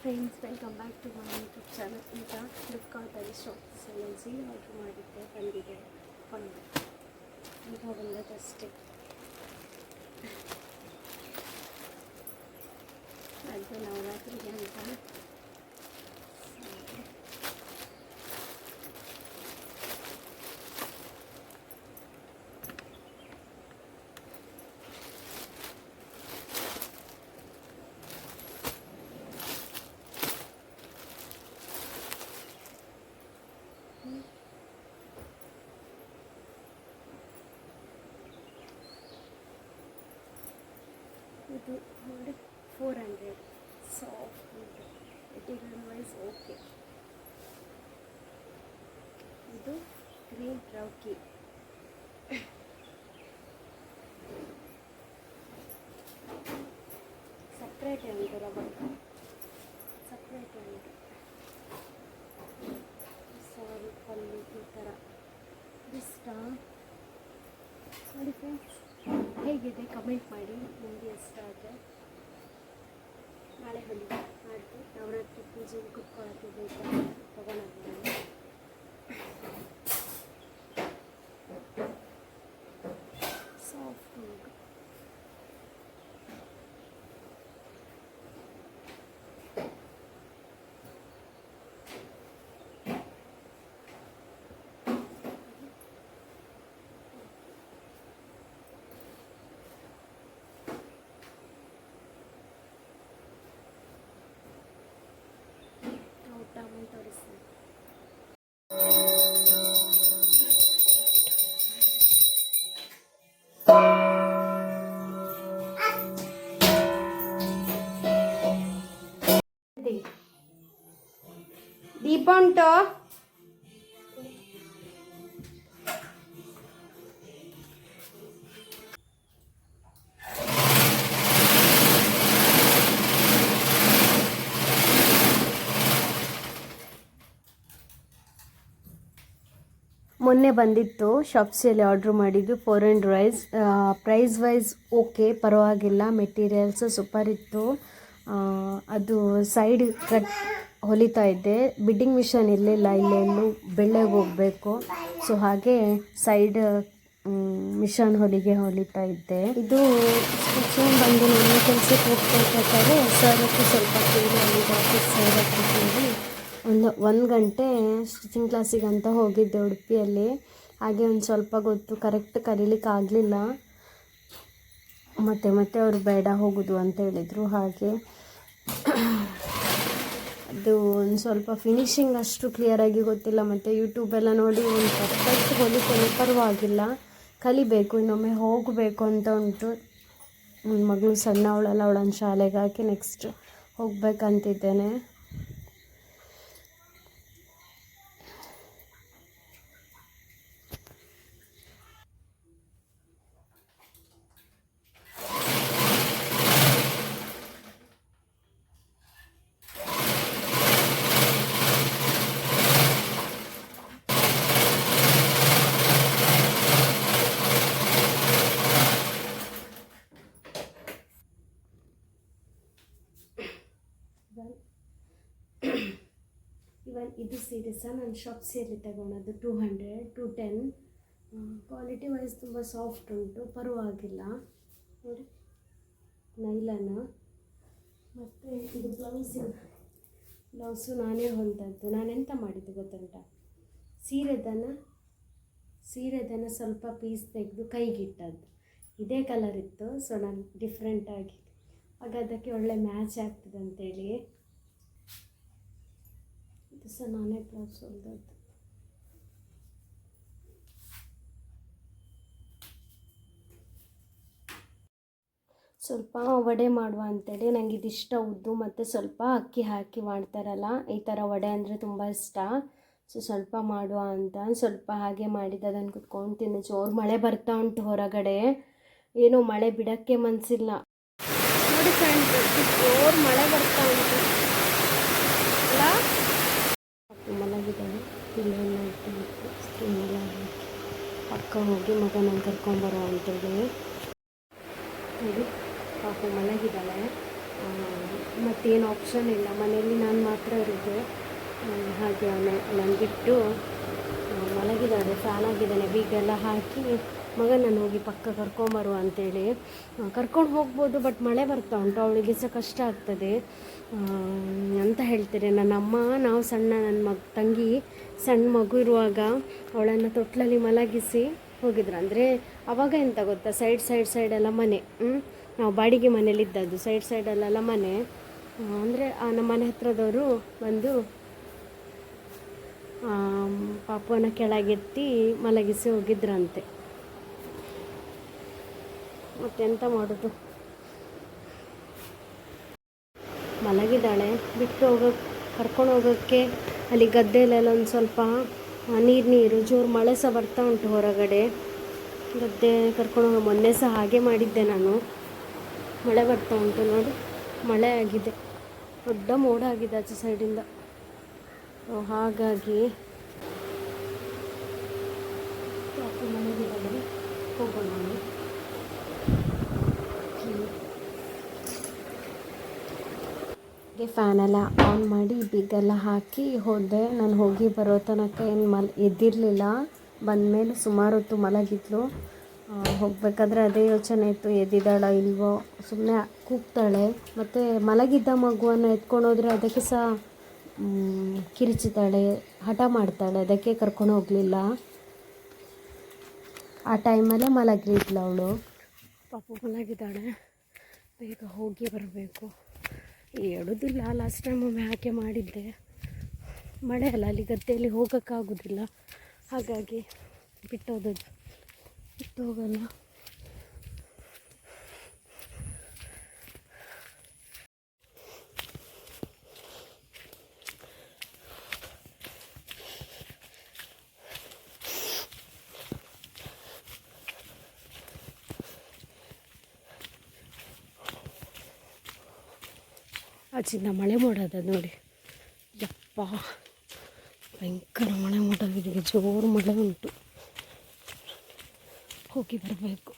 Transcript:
Friends, welcome back to my YouTube channel. ಈಗ ಫ್ಲಿಪ್ಕಾರ್ಟಲ್ಲಿ ಶಾಪ್ಸಲ್ಲಿ ಸೀರೆ ಆರ್ಡ್ರ್ ಮಾಡಿದ್ದೆ, ಬಂದಿದೆ. ಈಗ ಬಂದದಷ್ಟೇ. ಅದು ನವರಾತ್ರಿಗೆ ಅಂತ ಇದು ನೋಡಿ 400 ಸಾಫ್ಟ್ ಮೆಟೀರಿಯಲ್ ವೈಸ್ ಓಕೆ. ಇದು ಗ್ರೀನ್ ರೌಕಿ, ಸಪ್ರೇಟ್ ಉಂಟು, ರಬ್ಬರ್ ಸಪ್ರೇಟ್ ಉಂಟು. ಸಾರಿ ಪಲ್ಲು ಈ ಥರ ಇಷ್ಟ ನೋಡಿ ಫ್ರೆಂಡ್ಸ್. ಹೇಗಿದೆ ಕಮೆಂಟ್ ಮಾಡಿ, ನಿಮಗೆ ಇಷ್ಟ ಆದರೆ. ನಾಳೆ ಹೊಲಿ ಮಾಡಿದ್ದು ನವರಾತ್ರಿ ಪೂಜೆಗೆ ಕುತ್ಕೊಳ್ಳೋಕ್ಕೆ ಬೇಕಾಗಿ ತೊಗೊಂಡಿದ್ದೀನಿ. ಸಾಫ್ಟ್ ಉಂಟು. ಟಮನ್ ತೋರಿಸ್ತೀನಿ. ದೀಪ ಉಂಟು. ಮೊನ್ನೆ ಬಂದಿತ್ತು, ಶಾಪ್ಸಿಯಲ್ಲಿ ಆರ್ಡ್ರ್ ಮಾಡಿದ್ದು 400 ಪ್ರೈಸ್ ವೈಸ್ ಓಕೆ, ಪರವಾಗಿಲ್ಲ. ಮೆಟೀರಿಯಲ್ಸ್ ಸೂಪರ್ ಇತ್ತು. ಅದು ಸೈಡ್ ಕಟ್ ಹೊಲಿತಾ ಇದ್ದೆ, ಬಿಡ್ಡಿಂಗ್ ಮಿಷನ್ ಇರಲಿಲ್ಲ, ಇಲ್ಲೆಲ್ಲೂ ಬೆಳ್ಳಗೆ ಹೋಗಬೇಕು. ಸೊ ಹಾಗೆ ಸೈಡ್ ಮಿಷನ್ ಹೊಲಿತಾ ಇದ್ದೆ. ಇದು ಸ್ಟಿಚಿಂಗ್ ಬಂದು ನನ್ನ ಕೆಲಸಕ್ಕೆ ಹೋಗ್ಬೇಕಾದ್ರೆ ಸರ್ ಹತ್ರ ಸ್ವಲ್ಪ ಕೇಳಿ, ಅಲ್ಲಿಗೆ ಆಫೀಸ್ ಸರ್ ಹತ್ರ ಕೇಳಿ ಒಂದು ಗಂಟೆ ಸ್ಟಿಚಿಂಗ್ ಕ್ಲಾಸಿಗೆ ಅಂತ ಹೋಗಿದ್ದೆ ಉಡುಪಿಯಲ್ಲಿ. ಹಾಗೆ ಒಂದು ಸ್ವಲ್ಪ ಗೊತ್ತು ಕರೆಕ್ಟ್ ಕಲೀಲಿಕ್ಕೆ ಆಗಲಿಲ್ಲ. ಮತ್ತೆ ಅವರು ಬೇಡ ಹೋಗೋದು ಅಂತ ಹೇಳಿದರು. ಹಾಗೆ ಅದು ಒಂದು ಸ್ವಲ್ಪ ಫಿನಿಶಿಂಗ್ ಅಷ್ಟು ಕ್ಲಿಯರಾಗಿ ಗೊತ್ತಿಲ್ಲ. ಮತ್ತು ಯೂಟ್ಯೂಬೆಲ್ಲ ನೋಡಿ ಒಂದು ಪರ್ಫೆಕ್ಟ್ ಹೊಲಿತೇನೆ, ಪರವಾಗಿಲ್ಲ. ಕಲಿಬೇಕು, ಇನ್ನೊಮ್ಮೆ ಹೋಗಬೇಕು ಅಂತ ಉಂಟು. ನನ್ನ ಮಗಳು ಸಣ್ಣವಳಲ್ಲ, ಅವಳನ್ನು ಶಾಲೆಗೆ ಹಾಕಿ ನೆಕ್ಸ್ಟ್ ಹೋಗ್ಬೇಕಂತಿದ್ದೇನೆ. ಇವನ್ ಇದು ಸೀರೆ ಸಹ ನಾನು ಶಾಪ್ಸಿಯಲ್ಲಿ ತಗೊಂಡದ್ದು 210. ಕ್ವಾಲಿಟಿ ವೈಸ್ ತುಂಬ ಸಾಫ್ಟ್ ಉಂಟು, ಪರವಾಗಿಲ್ಲ. ನೋಡಿ ನೈಲನ್. ಮತ್ತು ಇದು ಬ್ಲೌಸು ನಾನೇ ಹೊಲಿದದ್ದು. ನಾನೆಂತ ಮಾಡಿದ್ದು ಗೊತ್ತುಂಟ, ಸೀರೆದನ್ನು ಸ್ವಲ್ಪ ಪೀಸ್ ತೆಗೆದು ಕೈಗಿಟ್ಟದ್ದು. ಇದೇ ಕಲರ್ ಇತ್ತು, ಸೊ ನಾನು ಡಿಫ್ರೆಂಟಾಗಿ ಆಗ ಅದಕ್ಕೆ ಒಳ್ಳೆ ಮ್ಯಾಚ್ ಆಗ್ತದೆ ಅಂತೇಳಿ ಇದು ಸಹ ನಾನೇ ಬ್ಲೌಸ್ ಹೊಲಿದದ್ದು. ಸ್ವಲ್ಪ ವಡೆ ಮಾಡುವ ಅಂತೇಳಿ ನನಗೆ ಇದಿಷ್ಟ, ಉದ್ದು ಮತ್ತು ಸ್ವಲ್ಪ ಅಕ್ಕಿ ಹಾಕಿ ಮಾಡ್ತಾರಲ್ಲ, ಈ ಥರ ವಡೆ ಅಂದರೆ ತುಂಬ ಇಷ್ಟ. ಸೊ ಸ್ವಲ್ಪ ಮಾಡುವ ಅಂತ ಸ್ವಲ್ಪ ಹಾಗೆ ಮಾಡಿದ್ದು, ಅದನ್ನು ಕುತ್ಕೊಂಡು ತಿನ್ನು. ಜೋರು ಮಳೆ ಬರ್ತಾ ಉಂಟು ಹೊರಗಡೆ, ಏನೋ ಮಳೆ ಬಿಡೋಕ್ಕೆ ಮನಸ್ಸಿಲ್ಲ. ನೋಡಿ ಫ್ರೆಂಡ್ಸ್, ಜೋರು ಮಳೆ ಬರ್ತಾ ಉಂಟು ಅಲ್ಲ. ಮಲಗಿದ್ದಾಳೆ, ಪಿಲ್ಲನ್ನು ಇಟ್ಟು ಸ್ಕಿನ್ನೆಲ್ಲ ಹಾಕಿ ಪಕ್ಕ ಹೋಗಿ ಮಗನ ಕರ್ಕೊಂಬರೋ ಅಂತೇಳಿ. ನೋಡಿ ಪಾಪು ಮಲಗಿದ್ದಾಳೆ. ಮತ್ತೇನು ಆಪ್ಷನ್ ಇಲ್ಲ, ಮನೆಯಲ್ಲಿ ನಾನು ಮಾತ್ರ ಇರೋದು. ಹಾಗೆ ಅವಳನ್ನು ಬಿಟ್ಟು ಮಲಗಿದ್ದಾಳೆ, ಫ್ಯಾನ್ ಆಗಿದ್ದಾನೆ, ಬೀಗೆಲ್ಲ ಹಾಕಿ ಮಗನನ್ನು ಹೋಗಿ ಪಕ್ಕ ಕರ್ಕೊಂಬರುವ ಅಂತೇಳಿ ಕರ್ಕೊಂಡು ಹೋಗ್ಬೋದು. ಬಟ್ ಮಳೆ ಬರ್ತಾ ಉಂಟು, ಅವಳಿಗೆ ಸಹ ಕಷ್ಟ ಆಗ್ತದೆ ಅಂತ ಹೇಳ್ತಾರೆ ನನ್ನಮ್ಮ. ನಾವು ನನ್ನ ತಂಗಿ ಸಣ್ಣ ಮಗು ಇರುವಾಗ ಅವಳನ್ನು ತೊಟ್ಲಲ್ಲಿ ಮಲಗಿಸಿ ಹೋಗಿದ್ರು. ಅಂದರೆ ಅವಾಗ ಎಂತ ಗೊತ್ತಾ, ಸೈಡೆಲ್ಲ ಮನೆ, ನಾವು ಬಾಡಿಗೆ ಮನೇಲಿದ್ದದ್ದು, ಸೈಡಲ್ಲೆಲ್ಲ ಮನೆ. ಅಂದರೆ ನಮ್ಮ ಮನೆ ಹತ್ರದವರು ಬಂದು ಪಾಪುವನ್ನ ಕೆಳಗೆತ್ತಿ ಮಲಗಿಸಿ ಹೋಗಿದ್ರಂತೆ. ಮತ್ತೆಂತ ಮಾಡೋದು, ಮಲಗಿದ್ದಾಳೆ. ಬಿಟ್ಟು ಕರ್ಕೊಂಡು ಹೋಗೋಕ್ಕೆ ಅಲ್ಲಿ ಗದ್ದೆಲೆಲ್ಲ ಒಂದು ಸ್ವಲ್ಪ ನೀರು ಜೋರು ಮಳೆ ಸಹ ಬರ್ತಾ ಉಂಟು ಹೊರಗಡೆ. ಗದ್ದೆ ಕರ್ಕೊಂಡು ಹೋಗೋ ಮೊನ್ನೆ ಸಹ ಹಾಗೆ ಮಾಡಿದ್ದೆ ನಾನು. ಮಳೆ ಬರ್ತಾ ಉಂಟು ನೋಡಿ, ಮಳೆ ಆಗಿದೆ, ದೊಡ್ಡ ಮೋಡ ಆಗಿದೆ ಆಚೆ ಸೈಡಿಂದ. ಹಾಗಾಗಿ ಮಲಗಿದ್ದಾಳೆ, ಹೋಗೋಣ. ಫ್ಯಾನೆಲ್ಲ ಆನ್ ಮಾಡಿ ಬೀಗೆಲ್ಲ ಹಾಕಿ ಹೋದೆ. ನಾನು ಹೋಗಿ ಬರೋ ತನಕ ಏನು ಎದ್ದಿರಲಿಲ್ಲ. ಬಂದಮೇಲೆ ಸುಮಾರು ಹೊತ್ತು ಮಲಗಿದ್ಲು. ಹೋಗಬೇಕಾದ್ರೆ ಅದೇ ಯೋಚನೆ ಇತ್ತು, ಎದ್ದಿದ್ದಾಳ ಇಲ್ವೋ, ಸುಮ್ಮನೆ ಕೂಗ್ತಾಳೆ. ಮತ್ತು ಮಲಗಿದ್ದ ಮಗುವನ್ನು ಎತ್ಕೊಂಡೋದ್ರೆ ಅದಕ್ಕೆ ಸಹ ಕಿರಿಚಿತಾಳೆ, ಹಠ ಮಾಡ್ತಾಳೆ. ಅದಕ್ಕೆ ಕರ್ಕೊಂಡು ಹೋಗಲಿಲ್ಲ. ಆ ಟೈಮಲ್ಲೇ ಮಲಗಿದ್ಲು ಅವಳು. ಪಾಪು ಮಲಗಿದ್ದಾಳೆ, ಬೇಗ ಹೋಗಿ ಬರಬೇಕು. ಹೇಳೋದಿಲ್ಲ, ಲಾಸ್ಟ್ ಟೈಮ್ ಒಮ್ಮೆ ಹಾಗೆ ಮಾಡಿದ್ದೆ. ಮಳೆ ಅಲ್ಲ, ಅಲ್ಲಿ ಗದ್ದೆಯಲ್ಲಿ ಹೋಗೋಕ್ಕಾಗೋದಿಲ್ಲ, ಹಾಗಾಗಿ ಬಿಟ್ಟು ಹೋಗಲ್ಲ. ಆಚಿಂದ ಮಳೆ ಮೋಡದ ನೋಡಿ, ಯಪ್ಪ ಭಯಂಕರ ಮಳೆ ಮೋಡವಿದೆ, ಜೋರು ಮಳೆ ಉಂಟು. ಹೋಗಿ ಬರಬೇಕು.